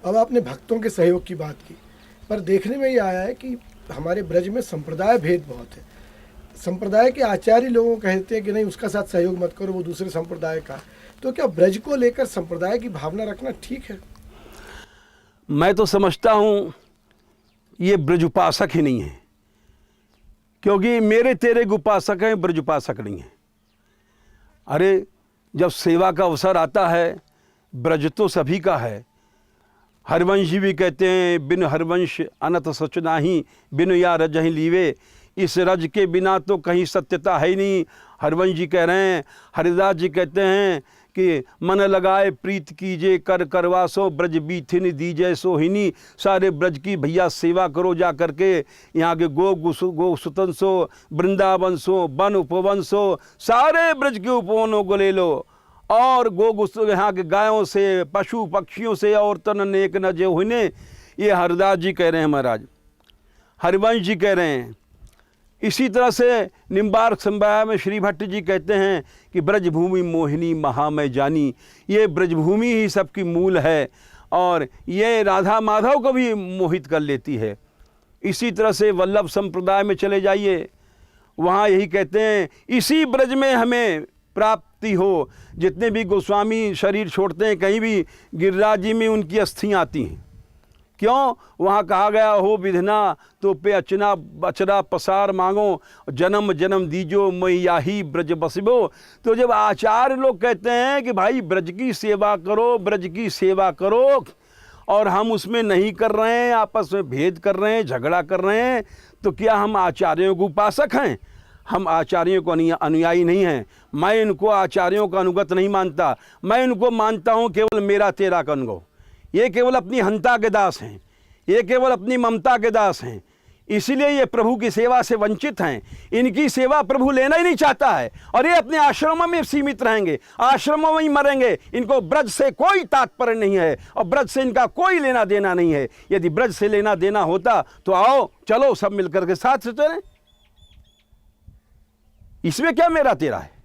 अब आपने भक्तों के सहयोग की बात की, पर देखने में ये आया है कि हमारे ब्रज में संप्रदाय भेद बहुत है। संप्रदाय के आचार्य लोगों कहते हैं कि नहीं, उसका साथ सहयोग मत करो, वो दूसरे संप्रदाय का। तो क्या ब्रज को लेकर संप्रदाय की भावना रखना ठीक है? मैं तो समझता हूँ ये ब्रज उपासक ही नहीं है, क्योंकि मेरे तेरे उपासक हैं, ब्रज उपासक नहीं है। अरे जब सेवा का अवसर आता है, ब्रज तो सभी का है। हरवंश जी भी कहते हैं, बिन हरवंश अनत सच नाही, बिन या रज ही लीवे, इस रज के बिना तो कहीं सत्यता है ही नहीं। हरवंश जी कह रहे हैं। हरिदास जी कहते हैं कि मन लगाए प्रीत कीजिए, कर करवासो, ब्रज बीथिन दीजय सोहिनी। सारे ब्रज की भैया सेवा करो जा करके। यहाँ के गो सुतन सो, वृंदावन सो, वन उपवन सो, सारे ब्रज के उपवनों को ले लो, और यहाँ के गायों से, पशु पक्षियों से, और तन नेक न जे हुने। ये हरिदास जी कह रहे हैं महाराज, हरिवंश जी कह रहे हैं। इसी तरह से निम्बार्क संवाय में श्री भट्ट जी कहते हैं कि ब्रजभूमि मोहिनी महामय जानी। ये ब्रजभूमि ही सबकी मूल है, और ये राधा माधव को भी मोहित कर लेती है। इसी तरह से वल्लभ संप्रदाय में चले जाइए, वहाँ यही कहते हैं, इसी ब्रज में हमें प्राप्ति हो। जितने भी गोस्वामी शरीर छोड़ते हैं कहीं भी, गिरिराज जी में उनकी अस्थियाँ आती हैं। क्यों? वहाँ कहा गया हो विधना तो पे अचना अचरा पसार मांगो, जन्म जन्म दीजो मैयाही ब्रज बसबो। तो जब आचार्य लोग कहते हैं कि भाई ब्रज की सेवा करो, ब्रज की सेवा करो, और हम उसमें नहीं कर रहे हैं, आपस में भेद कर रहे हैं, झगड़ा कर रहे हैं, तो क्या हम आचार्यों को उपासक हैं? हम आचार्यों को अनुयायी नहीं हैं। मैं इनको आचार्यों का अनुगत नहीं मानता, मैं इनको मानता हूँ केवल मेरा तेरा का अनुगो। ये केवल अपनी हंता के दास हैं, ये केवल अपनी ममता के दास हैं, इसलिए ये प्रभु की सेवा से वंचित हैं। इनकी सेवा प्रभु लेना ही नहीं चाहता है, और ये अपने आश्रमों में सीमित रहेंगे, आश्रमों में ही मरेंगे। इनको ब्रज से कोई तात्पर्य नहीं है, और ब्रज से इनका कोई लेना देना नहीं है। यदि ब्रज से लेना देना होता तो आओ चलो सब मिलकर के साथ चलें। इसमें क्या मेरा तेरा है?